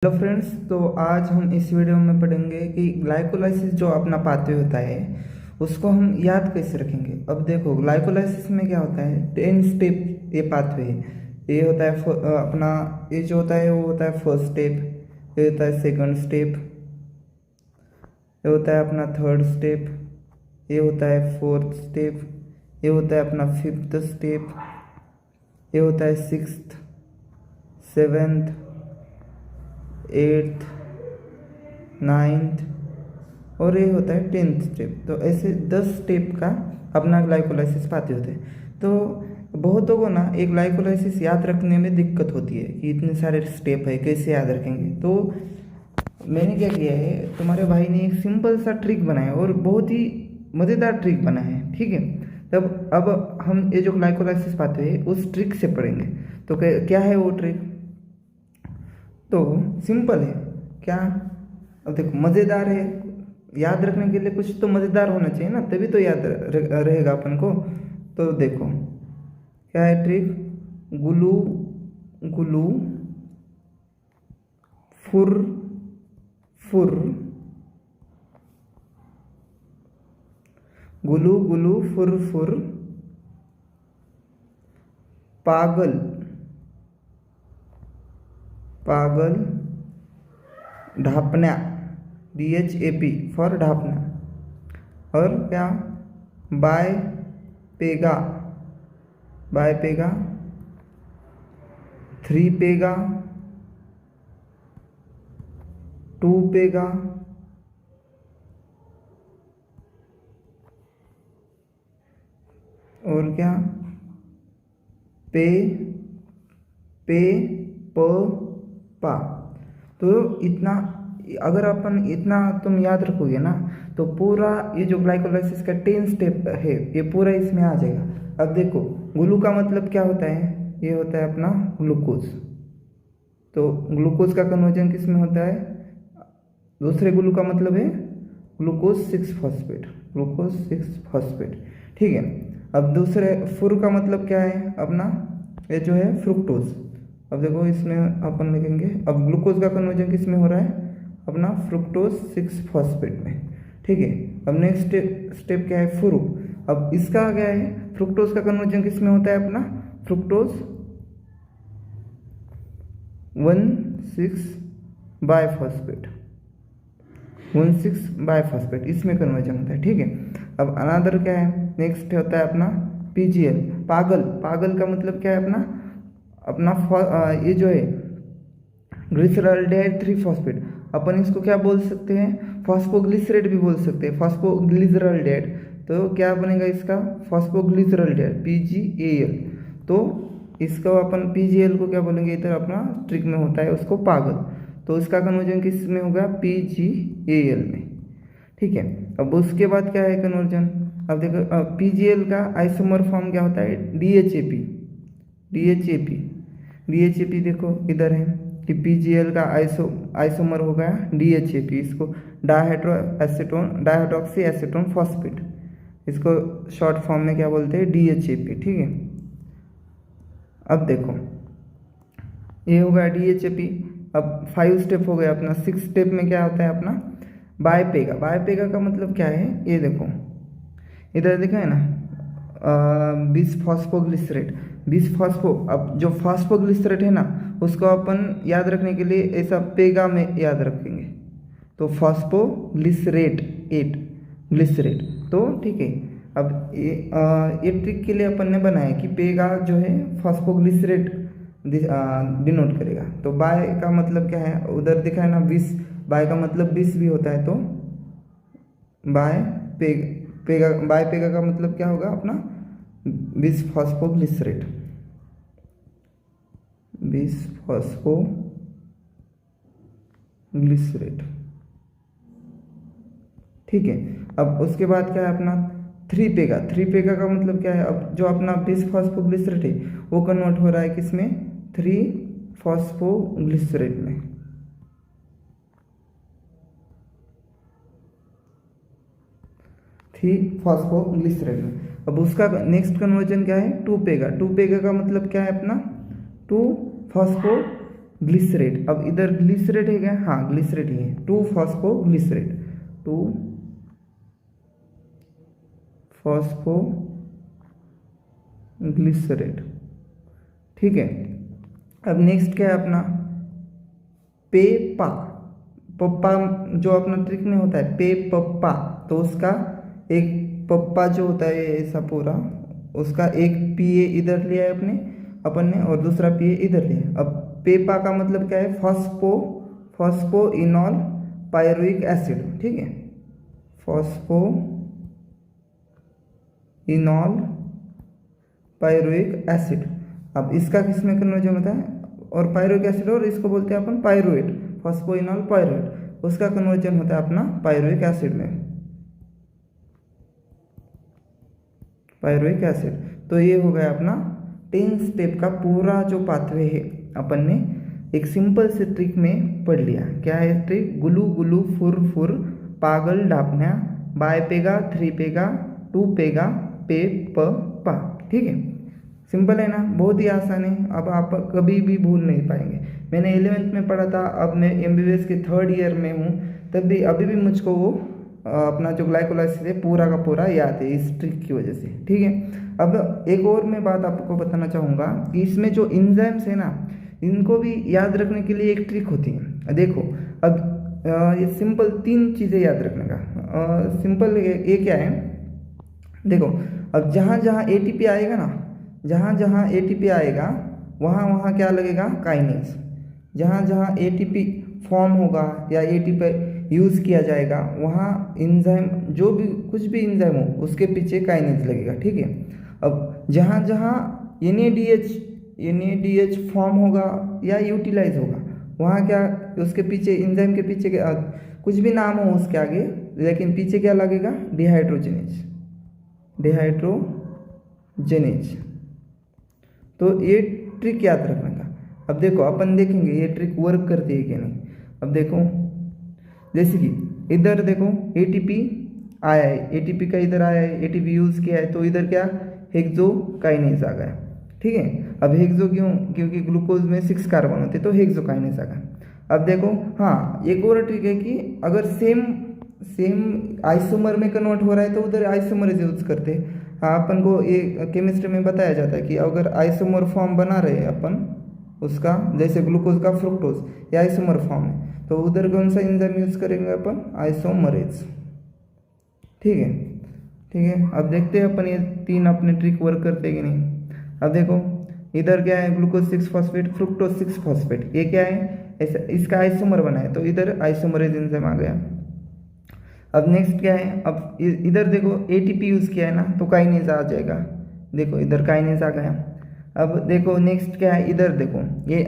Hello friends, तो आज हम इस वीडियो में पढ़ेंगे कि ग्लाइकोलाइसिस जो अपना पाथवे होता है उसको हम याद कैसे रखेंगे। अब देखो, ग्लाइकोलाइसिस में क्या होता है, 10 स्टेप ये पाथवे है। ये होता है अपना, ये जो होता है वो होता है फर्स्ट स्टेप, ये होता है सेकंड स्टेप, ये होता है अपना थर्ड स्टेप, ये होता है फोर्थ स्टेप, ये होता है अपना फिफ्थ स्टेप, ये होता है सिक्स्थ, सेवेंथ, एट्थ, नाइन्थ और ये होता है 10th स्टेप। तो ऐसे 10 स्टेप का अपना ग्लाइकोलाइसिस पाते होते हैं। तो बहुतों को ना एक ग्लाइकोलाइसिस याद रखने में दिक्कत होती है कि इतने सारे स्टेप है, कैसे याद रखेंगे। तो मैंने क्या किया है, तुम्हारे भाई ने एक सिंपल सा ट्रिक बनाया और बहुत ही मज़ेदार ट्रिक बना है, ठीक है। तब अब हम ये जो ग्लाइकोलाइसिस पाते हैं उस ट्रिक से पढ़ेंगे। तो क्या है वो ट्रिक? तो सिंपल है क्या। अब देखो, मज़ेदार है, याद रखने के लिए कुछ तो मज़ेदार होना चाहिए ना, तभी तो याद रहेगा अपन को। तो देखो क्या है ट्रिक, गुलू गुलू फुर फुर, गुलू गुलू फुर फुर, पागल पागल, ढापना, DHAP फॉर ढापना, और क्या, बाय पेगा, बाय पेगा, थ्री पेगा, टू पेगा, और क्या, पे पे प पा। तो इतना अगर अपन इतना तुम याद रखोगे ना, तो पूरा ये जो ग्लाइकोलाइसिस का 10 स्टेप है ये पूरा इसमें आ जाएगा। अब देखो, ग्लू का मतलब क्या होता है, ये होता है अपना ग्लूकोज। तो ग्लूकोज का कन्वर्जन किस में होता है, दूसरे ग्लू का मतलब है ग्लूकोज 6 फॉस्फेट, ग्लूकोज 6 फॉस्फेट, ठीक है। अब दूसरे फुर का मतलब क्या है अपना, ये जो है फ्रुक्टोज। अब देखो इसमें अपन लिखेंगे, अब ग्लूकोज का कन्वर्जन किस में हो रहा है, अपना फ्रुक्टोज 6 फॉस्फेट में, ठीक है। अब नेक्स्ट स्टेप क्या है, फुरु। अब इसका क्या है, फ्रुक्टोज का कन्वर्जन किस में होता है अपना, फ्रुक्टोज 1,6 बायफॉस्फेट, 1,6 बायफॉस्फेट, इसमें कन्वर्जन होता है, ठीक है। अब अनादर क्या है, नेक्स्ट होता है अपना PGL, पागल। पागल का मतलब क्या है अपना, ये जो है ग्लिसरॉल्डेहाइड 3 फॉस्फेट, अपन इसको क्या बोल सकते हैं, फॉस्फोग्लिसरेट भी बोल सकते हैं, फॉस्फोग्लिसरॉल्डेहाइड। तो क्या बनेगा इसका, फॉस्फोग्लिसरॉल्डेहाइड PGAL। तो इसको अपन PGL को क्या बोलेंगे, इधर अपना ट्रिक में होता है उसको पागल। तो इसका कन्वर्जन किस में होगा, PGAL में, ठीक है। अब उसके बाद क्या है कन्वर्जन, अब देखो PGL का आइसोमर फॉर्म क्या होता है, DHAP। DHAP देखो इधर है कि PGL का आइसोमर हो गया DHAP, इसको डायहाइड्रोक्सी एसीटोन फॉस्फेट, इसको शॉर्ट फॉर्म में क्या बोलते हैं, DHAP, ठीक है। अब देखो ये हो गया DHAP। अब 5 स्टेप हो गया अपना। 6 स्टेप में क्या होता है अपना, बायपेगा। बायपेगा का मतलब क्या है, ये देखो इधर देखा है ना, बिसफॉस्फोग्लिसरेट, बिसफॉस्फो। अब जो फॉस्फोग्लिसरेट है ना, उसको अपन याद रखने के लिए ऐसा पेगा में याद रखेंगे, तो फॉस्फोग्लिसरेट 8 ग्लिसरेट, तो ठीक है। अब ये ट्रिक के लिए अपन ने बनाया कि पेगा जो है फॉस्फोग्लिसरेट डिनोट करेगा। तो बाय का मतलब क्या है, उधर दिखा है ना 20, बाय का मतलब 20 भी होता है। तो बाय पेगा का मतलब क्या होगा अपना, बिसफॉस्फोग्लिसरेट, बिसफॉस्फोग्लिसरेट, ठीक है। अब उसके बाद क्या है अपना, 3 पेगा। 3 पेगा का मतलब क्या है, अब जो अपना बिसफॉस्फोग्लिसरेट है वो कन्वर्ट हो रहा है किसमें, 3 फॉस्फोग्लिसरेट में, 3 फॉस्फोग्लिसरेट में। अब उसका नेक्स्ट कन्वर्जन क्या है, 2 पेगा। 2 पेगा का मतलब क्या है अपना, 2 फॉस्फो ग्लिसरेट। अब इधर ग्लिसरेट है क्या? हाँ ग्लिसरेट ही है, 2-फॉस्फोग्लिसरेट, 2-फॉस्फोग्लिसरेट। ठीक है। अब नेक्स्ट क्या है अपना? पेपा। पप्पा जो अपना ट्रिक में होता है पे पप्पा, तो उसका एक पप्पा जो होता है ऐसा पूरा, उसका एक पीए इधर लिया है अपन ने और दूसरा पीए इधर लिया। अब पेपा का मतलब क्या है? Phosphoenol pyruvic acid. ठीक है, फॉस्फोइनॉल पायरुविक एसिड। अब इसका किस में कन्वर्जन होता है? और पायरुविक एसिड, और इसको बोलते हैं अपन पायरुवेट, फॉस्फोइनॉल पायरुवेट, उसका कन्वर्जन होता है अपना पायरुविक एसिड में, पायरुविक एसिड। तो ये हो गया अपना 10 स्टेप का पूरा जो पाथवे है अपन ने एक सिंपल से ट्रिक में पढ़ लिया। क्या है ट्रिक? गुलू गुलू फुर फुर पागल डापना, बाय पेगा 3 पेगा 2 पेगा पे प पा। ठीक है, सिंपल है ना, बहुत ही आसान है। अब आप कभी भी भूल नहीं पाएंगे। मैंने 11th में पढ़ा था, अब मैं MBBS के 3rd ईयर में हूँ, तब भी अभी भी मुझको वो अपना जो ग्लाइकोलाइसिस है पूरा का पूरा याद है इस ट्रिक की वजह से। ठीक है, अब एक और मैं बात आपको बताना चाहूँगा कि इसमें जो एंजाइम्स है ना, इनको भी याद रखने के लिए एक ट्रिक होती है। देखो अब ये सिंपल 3 चीज़ें याद रखने का। सिंपल ये क्या है? देखो अब जहाँ जहाँ ATP आएगा ना, जहाँ जहाँ ATP आएगा वहाँ वहाँ क्या लगेगा? काइनेज। जहाँ जहाँ ATP फॉर्म होगा या ATP यूज़ किया जाएगा वहाँ एंजाइम, जो भी कुछ भी एंजाइम हो उसके पीछे काइनेज लगेगा। ठीक है, अब जहाँ जहाँ NADH फॉर्म होगा या यूटिलाइज होगा वहाँ क्या उसके पीछे, एंजाइम के पीछे कुछ भी नाम हो उसके आगे, लेकिन पीछे क्या लगेगा? Dehydrogenase, dehydrogenase. तो ये ट्रिक याद रखने का। अब देखो अपन देखेंगे ये ट्रिक वर्क करती है कि नहीं। अब देखो जैसे कि इधर देखो ATP आया है, ATP का इधर आया है, ATP यूज़ किया है, तो इधर क्या? हेक्सोकाइनेज आ गया। ठीक है, अब हेक्सो क्यों? क्योंकि ग्लूकोज में 6 कार्बन होते हैं तो हेक्सोकाइनेज आ गया। अब देखो हाँ एक और ट्रिक है कि अगर सेम आइसोमर में कन्वर्ट हो रहा है तो उधर आइसोमरेज यूज करते हैं। हाँ अपन को ये केमिस्ट्री में बताया जाता है कि अगर आइसोमर फॉर्म बना रहे अपन उसका, जैसे ग्लूकोज का फ्रुक्टोज या आइसोमर फॉर्म है, तो उधर कौन सा एंजाइम यूज करेंगे अपन? आइसोमरेज। ठीक है, ठीक है। अब देखते हैं अपन ये 3 अपने ट्रिक वर्क करते हैं कि नहीं। अब देखो इधर क्या है? ग्लूकोज 6 फॉस्फेट, फ्रुक्टोज 6 फॉस्फेट, ये क्या है? ऐसा इसका आइसोमर बना है तो इधर आइसोमरेज एंजाइम आ गया। अब नेक्स्ट क्या है? अब इधर देखो ATP यूज़ किया है ना तो काइनेज आ जाएगा। देखो इधर काइनेज आ गया। अब देखो नेक्स्ट क्या है? इधर देखो ये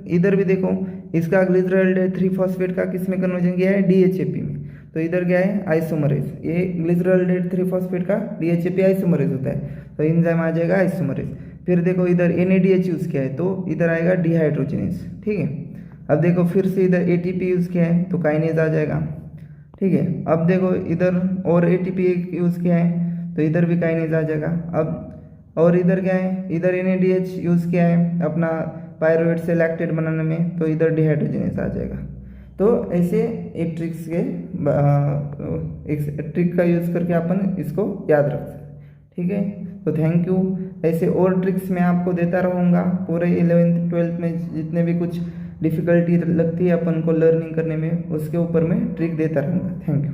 इधर भी देखो इसका ग्लिसरॉल्डेट 3 फॉस्फेट का किस में कन्वर्जन किया है? DHAP में। तो इधर क्या है? आइसोमरेज। ये ग्लिसरॉल्डेट 3 फॉस्फेट का DHAP आइसोमरेज होता है तो एंजाइम आ जाएगा आइसोमरेज। फिर देखो इधर NADH यूज़ किया है तो इधर आएगा डिहाइड्रोजनेज। ठीक है, अब देखो फिर से इधर ATP यूज़ किया है तो काइनेज आ जाएगा। ठीक है, अब देखो इधर और ATP यूज़ किया है तो इधर भी काइनेज आ जाएगा। अब और इधर क्या है? इधर NADH यूज़ किया है अपना पायरुवेट से लैक्टेट बनाने में तो इधर डिहाइड्रोजनेज आ जाएगा। तो ऐसे एक ट्रिक का यूज़ करके अपन इसको याद रख सकते हैं। ठीक है, तो थैंक यू। ऐसे और ट्रिक्स मैं आपको देता रहूँगा पूरे 11th 12th में जितने भी कुछ डिफ़िकल्टी लगती है अपन को लर्निंग करने में, उसके ऊपर मैं ट्रिक देता रहूँगा। Thank you.